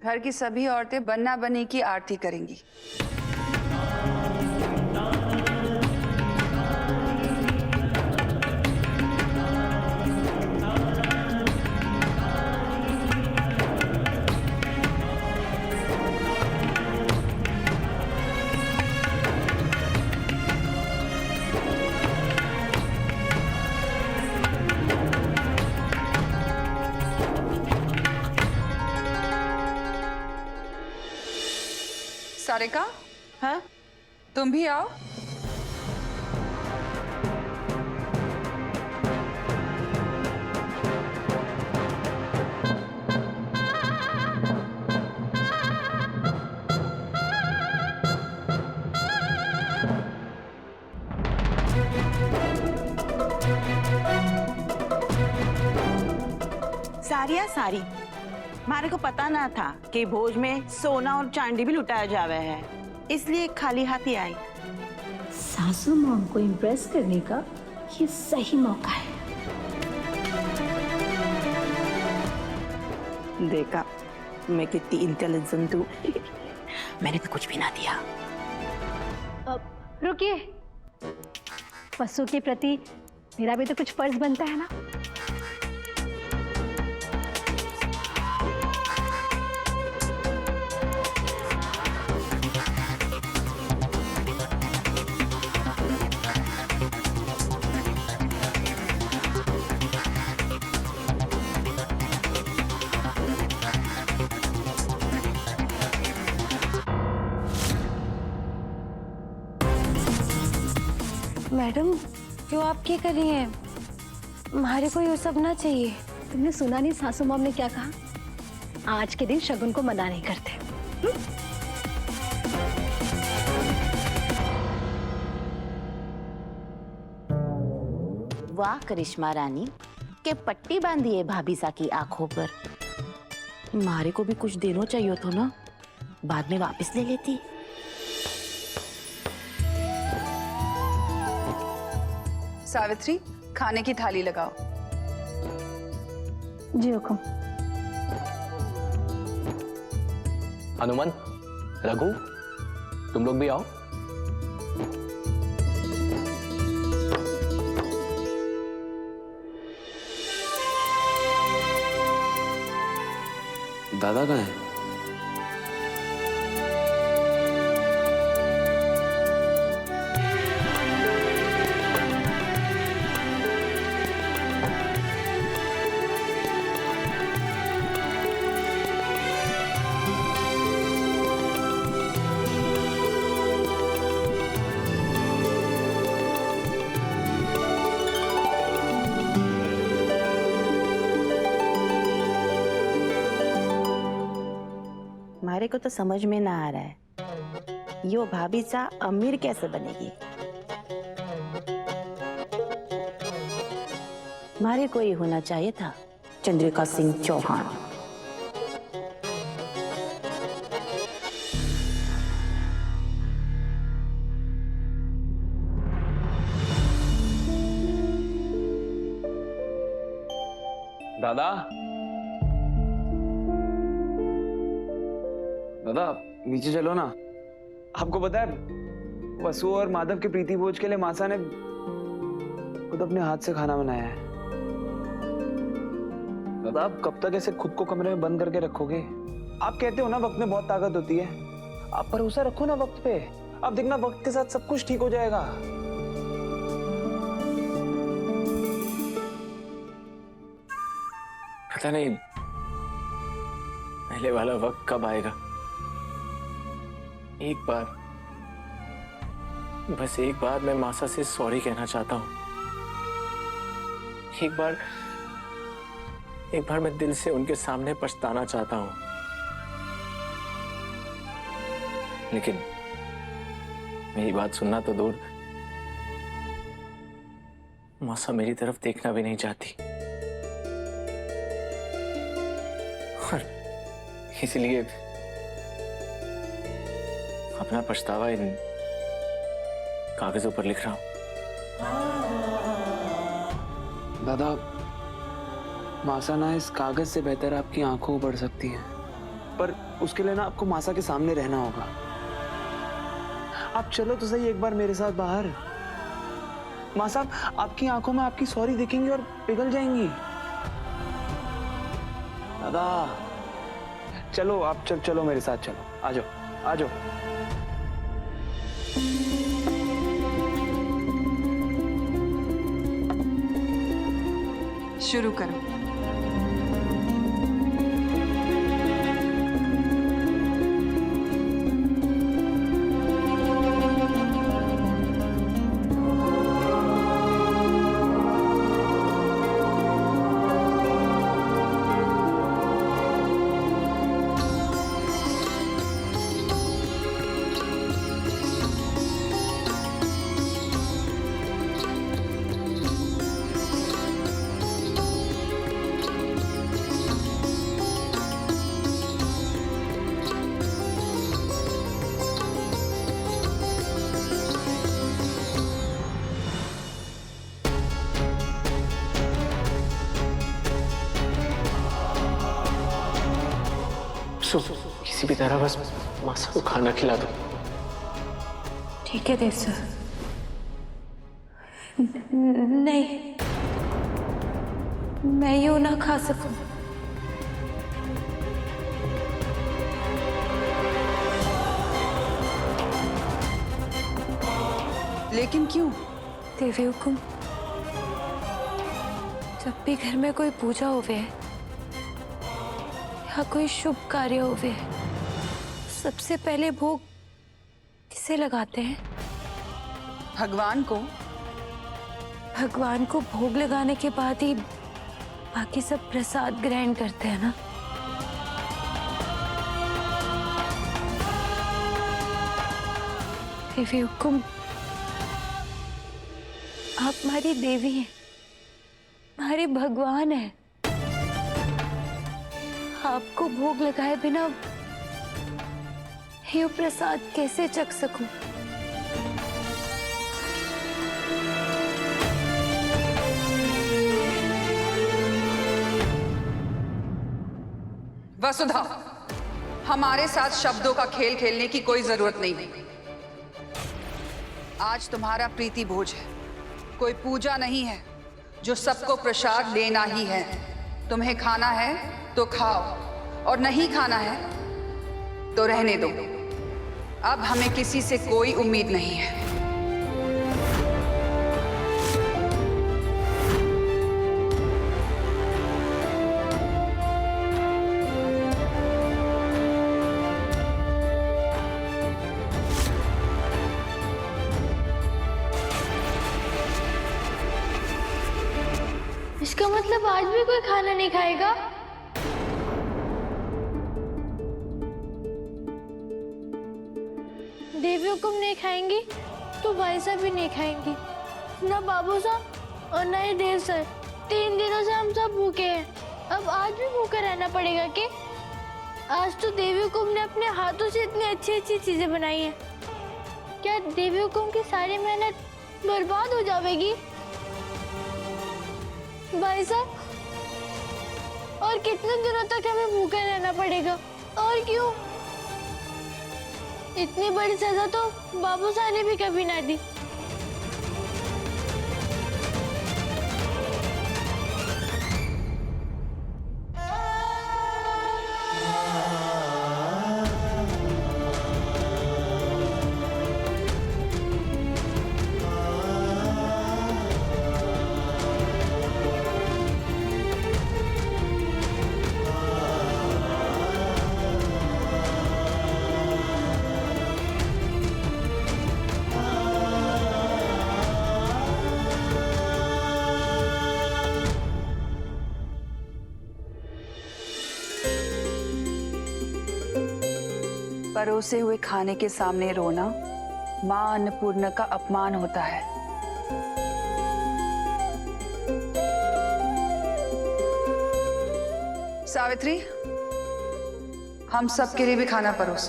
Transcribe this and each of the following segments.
घर की सभी औरतें बन्ना बनी की आरती करेंगी। सारिका, हाँ? तुम भी आओ। सारिया सारी, मारे को पता ना था कि भोज में सोना और चांदी भी लुटाया जावे है, इसलिए खाली हाथ ही आई। सासू मॉम को इम्प्रेस करने का ये सही मौका है। देखा मैं कितनी इंटेलिजेंट हूँ। मैंने तो कुछ भी ना दिया। रुकिए, पशु के प्रति मेरा भी तो कुछ फर्ज बनता है ना। मैडम, क्यों आप क्या कर रही हैं? हमारे को ये सब ना चाहिए। तुमने सुना नहीं सासू मॉम ने क्या कहा? आज के दिन शगुन को मना नहीं करते। वाह करिश्मा रानी, के पट्टी बांधी है भाभी सा की आंखों पर। मारे को भी कुछ देना चाहिए तो ना, बाद में वापस ले लेती। सावित्री, खाने की थाली लगाओ। जी हुकुम। हनुमान, रघु, तुम लोग भी आओ। दादा कहाँ है? मारे को तो समझ में ना आ रहा है, यो भाभी सा अमीर कैसे बनेगी। मारे को ही होना चाहिए था चंद्रिका सिंह चौहान। दादा, दादा नीचे चलो ना। आपको पता है, वसु और माधव के प्रीति भोज के लिए मासा ने खुद अपने हाथ से खाना बनाया है। दादा, आप कब तक ऐसे खुद को कमरे में बंद करके रखोगे? आप कहते हो ना वक्त में बहुत ताकत होती है। आप भरोसा रखो ना वक्त पे। आप देखना वक्त के साथ सब कुछ ठीक हो जाएगा। पता नहीं पहले वाला वक्त कब आएगा। एक बार, बस एक बार मैं मासा से सॉरी कहना चाहता हूँ। एक बार मैं दिल से उनके सामने पछताना चाहता हूँ। लेकिन मेरी बात सुनना तो दूर, मासा मेरी तरफ देखना भी नहीं चाहती। और इसलिए अपना पछतावा इन कागजों पर लिख रहा हूं। दादा, मासा ना इस कागज से बेहतर आपकी आंखों को पढ़ सकती है। पर उसके लिए ना आपको मासा के सामने रहना होगा। आप चलो तो सही एक बार मेरे साथ बाहर। माँ साहब आपकी आंखों में आपकी सॉरी दिखेंगी और पिघल जाएंगी। दादा चलो, आप चलो मेरे साथ चलो, आ जाओ आ जाओ। शुरू करो। किसी भी तरह बस मासा को खाना खिला दो। ठीक है देव सर। नहीं, मैं यूं ना खा सकूं। लेकिन क्यों? देवी हुकुम, जब भी घर में कोई पूजा होवे या कोई शुभ कार्य होवे, सबसे पहले भोग किसे लगाते हैं? भगवान को। भगवान को भोग लगाने के बाद ही बाकी सब प्रसाद ग्रहण करते हैं ना। देवी हुकुम, आप हमारी देवी हैं, हमारे भगवान हैं। आपको भोग लगाए बिना ये प्रसाद कैसे चख सकूं? वसुधा, हमारे साथ शब्दों का खेल खेलने की कोई जरूरत नहीं है। आज तुम्हारा प्रीति भोज है, कोई पूजा नहीं है जो सबको प्रसाद देना ही है। तुम्हें खाना है तो खाओ और नहीं खाना है तो रहने दो। अब हमें किसी से कोई उम्मीद नहीं है। इसका मतलब आज भी कोई खाना नहीं खाएगा? देवी हुकुम नहीं खाएंगी तो भाई साहब भी नहीं खाएंगी, ना बाबू साहब और ना ही देव सर। 3 दिनों से हम सब भूखे हैं, अब आज भी भूखे रहना पड़ेगा कि? आज तो देवी हुकुम ने अपने हाथों से इतनी अच्छी अच्छी चीजें बनाई हैं, क्या देवी हुकुम की सारी मेहनत बर्बाद हो जाएगी? भाई साहब, और कितने दिनों तक हमें भूखे रहना पड़ेगा? और क्यों? इतनी बड़ी सजा तो बाबू साहब ने भी कभी ना दी। परोसे हुए खाने के सामने रोना मां अन्नपूर्णा का अपमान होता है। सावित्री, हम सबके लिए भी खाना परोस।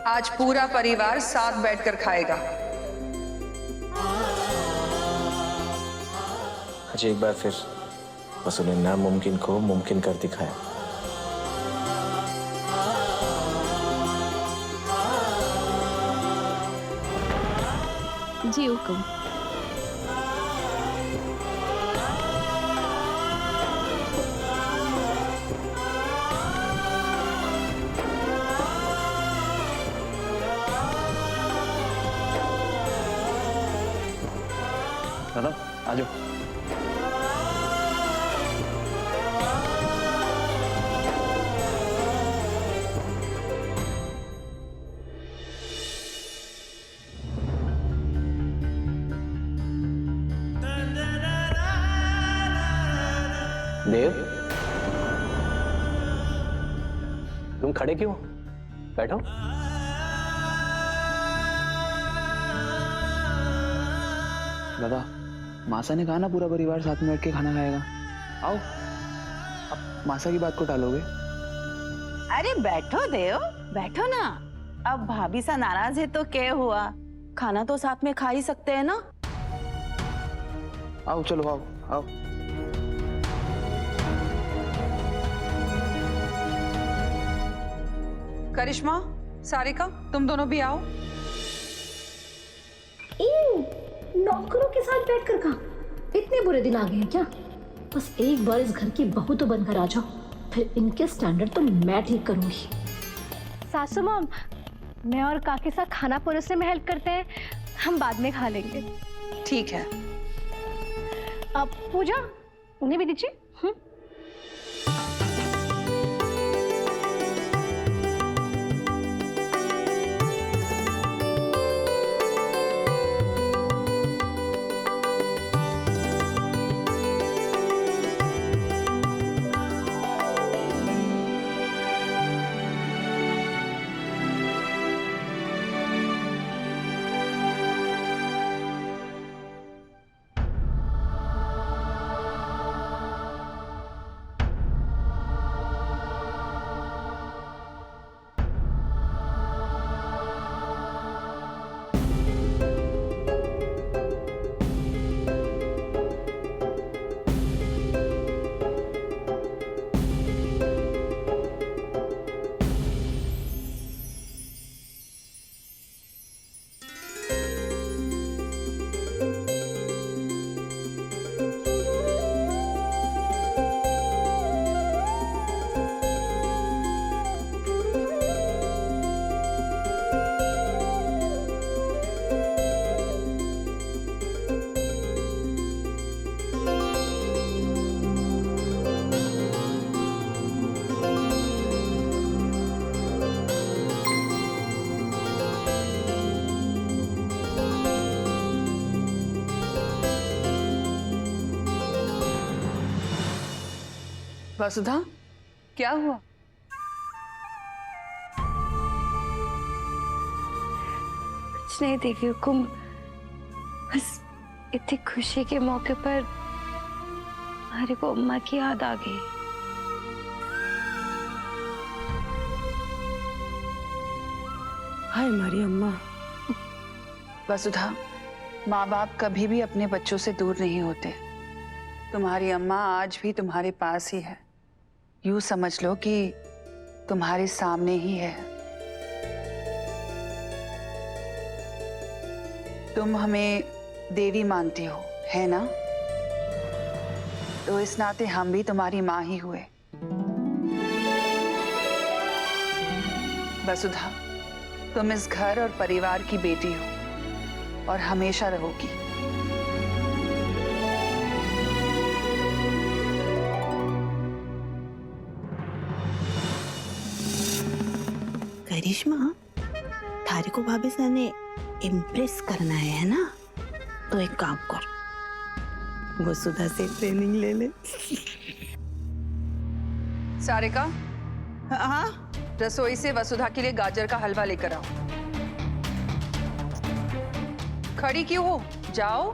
आज पूरा परिवार साथ बैठकर खाएगा। आज एक बार फिर वसु ने नामुमकिन को मुमकिन कर दिखाया। जी हुकुम। दादा आ जाओ। देव, तुम खड़े क्यों? बैठो। दादा मासा ने कहा ना पूरा परिवार साथ में बैठ के खाना खाएगा। आओ, अब मासा की बात को टालोगे? अरे बैठो देव, बैठो ना। अब भाभी सा नाराज है तो क्या हुआ, खाना तो साथ में खा ही सकते हैं ना। आओ चलो आओ आओ। करिश्मा, सारिका, तुम दोनों भी आओ। नौकरों के साथ बैठकर कहा इतने बुरे दिन आ गए हैं क्या? बस एक बार इस घर की बहू तो बनकर आ जाओ, फिर इनके स्टैंडर्ड तो मैं ठीक करूंगी। सासू मॉम, मैं और काकी साथ खाना परोसने में हेल्प करते हैं, हम बाद में खा लेंगे। ठीक है। अब पूजा, उन्हें भी दीजिए। वसुधा, क्या हुआ? कुछ नहीं देवी हुकुम, बस इतनी खुशी के मौके पर हमारे को अम्मा की याद आ गई। हाय हमारी अम्मा। वसुधा, माँ बाप कभी भी अपने बच्चों से दूर नहीं होते। तुम्हारी अम्मा आज भी तुम्हारे पास ही है। यूं समझ लो कि तुम्हारे सामने ही है। तुम हमें देवी मानती हो, है ना? तो इस नाते हम भी तुम्हारी माँ ही हुए। वसुधा, तुम इस घर और परिवार की बेटी हो और हमेशा रहोगी। करिश्मा, थारे को भाभी सा ने इम्प्रेस करना है ना? तो एक काम कर, वसुधा से ट्रेनिंग ले ले। सारिका, हाँ रसोई से वसुधा के लिए गाजर का हलवा लेकर आओ। खड़ी क्यों हो? जाओ।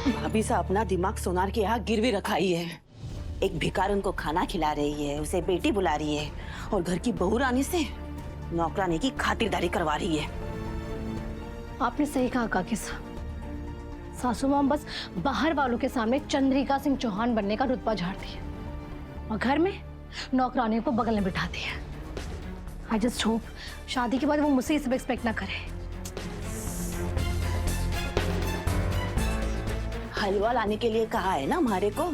भाभी सा अपना दिमाग सोनार के यहाँ गिरवी रखाई है। एक भिखारन को खाना खिला रही है, उसे बेटी बुला रही है और घर की बहू रानी से नौकरानी की खातिरदारी करवा रही है। आपने सही कहा काकी साहब, सासू माँ बस बाहर वालों के सामने चंद्रिका सिंह चौहान बनने का रुतबा झाड़ती है और घर में नौकरानियों को बगल में बिठाती है। आई जस्ट होप शादी के बाद वो मुझसे ये सब एक्सपेक्ट ना करे। हलवा लाने के लिए कहा है ना हमारे को।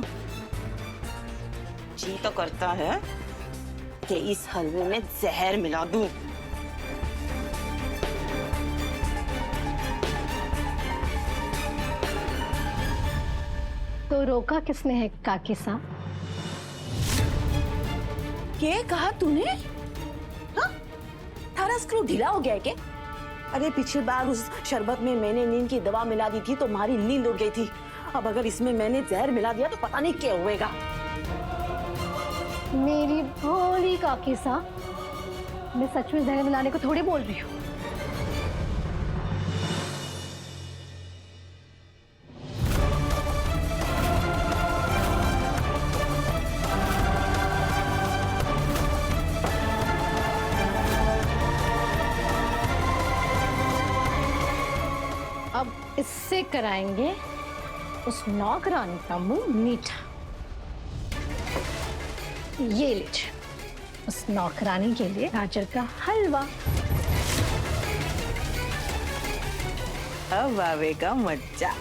जी तो करता है कि इस हलवे में जहर मिला दूं। तो रोका किसने है काकी साहब? क्या कहा तूने? हाँ? थारा स्क्रू ढीला हो गया है क्या? अरे पिछली बार उस शरबत में मैंने नींद की दवा मिला दी थी तो हमारी नींद उड़ गई थी। अब अगर इसमें मैंने जहर मिला दिया तो पता नहीं क्या होएगा। मेरी भोली काकी साहब, मैं सच में जहर मिलाने को थोड़ी बोल रही हूँ। अब इससे कराएंगे उस नौकरानी का मुंह मीठा। ये लीजिए उस नौकरानी के लिए गाजर का हलवा। अब आवेगा मजा।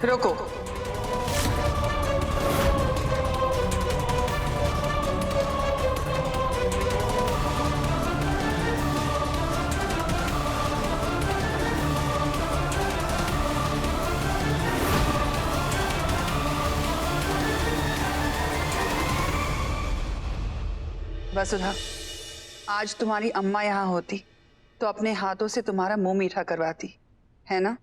रोको। वसुधा, आज तुम्हारी अम्मा यहाँ होती तो अपने हाथों से तुम्हारा मुंह मीठा करवाती, है ना?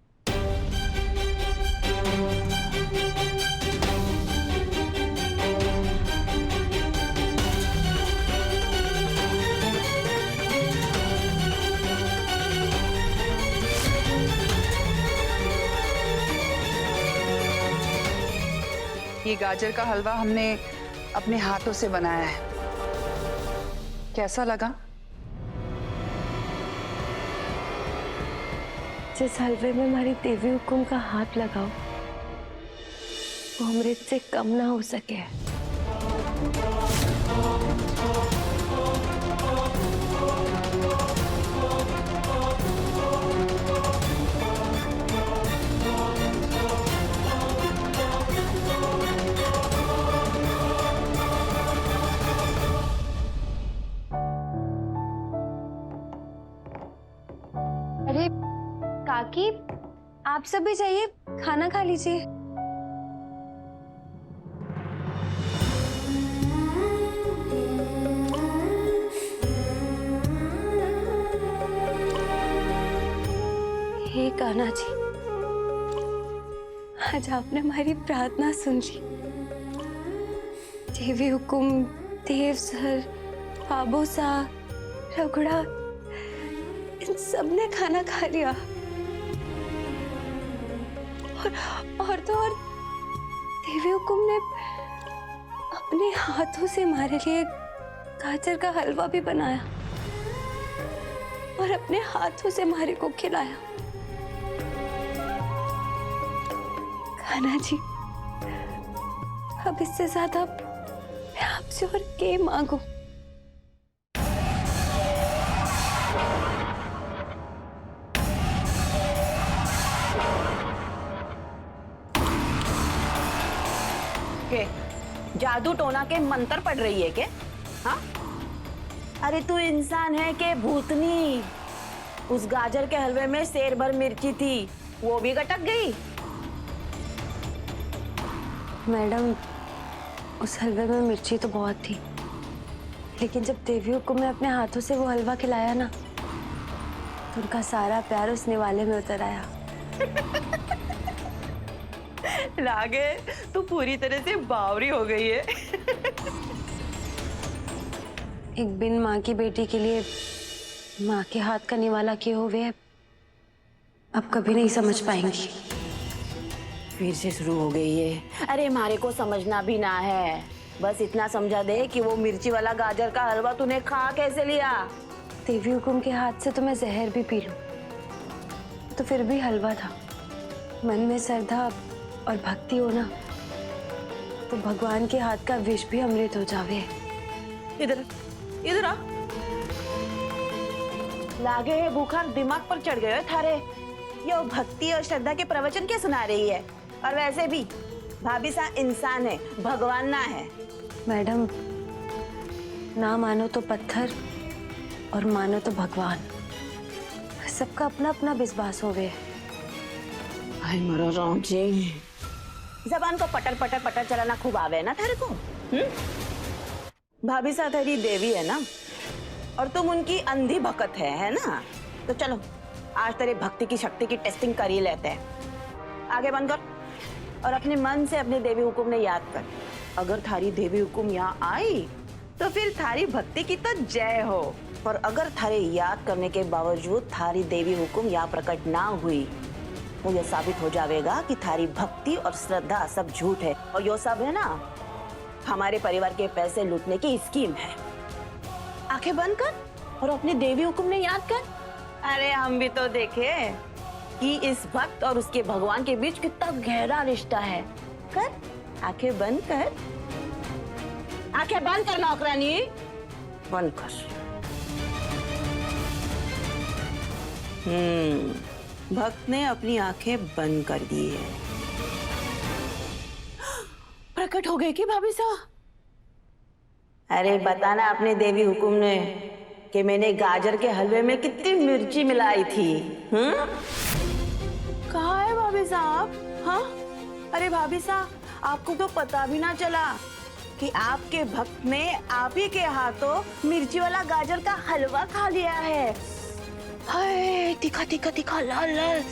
ये गाजर का हलवा हमने अपने हाथों से बनाया है। कैसा लगा? जिस हलवे में हमारी देवी हुकुम का हाथ लगाओ वो अमृत से कम ना हो सके। अरे काकी, आप सब भी जाइए, खाना खा लीजिए। हे कान्हा जी, आज आपने हमारी प्रार्थना सुन ली। देवी हुकुम, देव सर, बाबू सा, रघुड़ा, इन सब ने खाना खा लिया। और तो और देवी हुकुम ने अपने हाथों से हमारे लिए गाजर का हलवा भी बनाया और अपने हाथों से हमारे को खिलाया। कान्हा जी, अब इससे ज्यादा मैं आपसे और क्या मांगू? के जादू टोना के मंत्र पढ़ रही है के? हाँ? अरे तू इंसान है के भूतनी? उस गाजर के हलवे में शेर भर मिर्ची थी, वो भी गटक गई। मैडम, उस हलवे में मिर्ची तो बहुत थी, लेकिन जब देवी हुकुम ने अपने हाथों से वो हलवा खिलाया ना, तो उनका सारा प्यार उस निवाले में उतर आया। लागे तू पूरी तरह से बावरी हो गई है। एक बिन माँ की बेटी के लिए माँ के हाथ का निवाला किए हुए अब कभी नहीं समझ पाएंगी। फिर से शुरू हो गई है। अरे मारे को समझना भी ना है, बस इतना समझा दे कि वो मिर्ची वाला गाजर का हलवा तूने खा कैसे लिया। देवी हुकुम के हाथ से तो मैं जहर भी पी लूं तो फिर भी हलवा था। मन में श्रद्धा और भक्ति हो ना तो भगवान के हाथ का विष भी अमृत हो जावे। इधर इधर आ। लागे है बुखार दिमाग पर चढ़ गए थारे। ये भक्ति और श्रद्धा के प्रवचन क्या सुना रही है? और वैसे भी भाभी सा इंसान है, भगवान ना है। मैडम, ना मानो तो पत्थर और मानो तो भगवान, सबका अपना अपना विश्वास हो गए। हाय मरो राम जी, जबान को पटर पटर पटर चलाना खूब आवे ना थारे को। भाभी सा तेरी देवी है ना, और तुम उनकी अंधी भक्त है ना? तो चलो आज तेरे भक्ति की शक्ति की टेस्टिंग कर ही लेते हैं। आगे बंद कर और अपने मन से अपने देवी हुकुम ने याद कर। अगर थारी देवी हुकुम यहाँ आई तो फिर थारी भक्ति की तो जय हो, और अगर थारे याद करने के बावजूद थारी देवी हुकुम यहाँ प्रकट ना हुई तो यह साबित हो जाएगा कि थारी भक्ति और श्रद्धा सब झूठ है, और यो सब है ना हमारे परिवार के पैसे लूटने की स्कीम है। आंखें बंद कर और अपने देवी हुकुम ने याद कर। अरे हम भी तो देखे कि इस भक्त और उसके भगवान के बीच कितना गहरा रिश्ता है। कर आंखें बंद कर, आंखें बंद कर नौकरानी, बंद कर। भक्त ने अपनी आंखें बंद कर दी है। प्रकट हो गए कि भाभी साहब? अरे बताना अपने देवी हुकुम ने कि मैंने गाजर के हलवे में कितनी मिर्ची मिलाई थी। कहाँ है भाभी साहब? हाँ, अरे भाभी साहब आपको तो पता भी ना चला कि आपके भक्त ने आप ही के हाथों मिर्ची वाला गाजर का हलवा खा लिया है। हाय तीखा तीखा तीखा लाल लाल।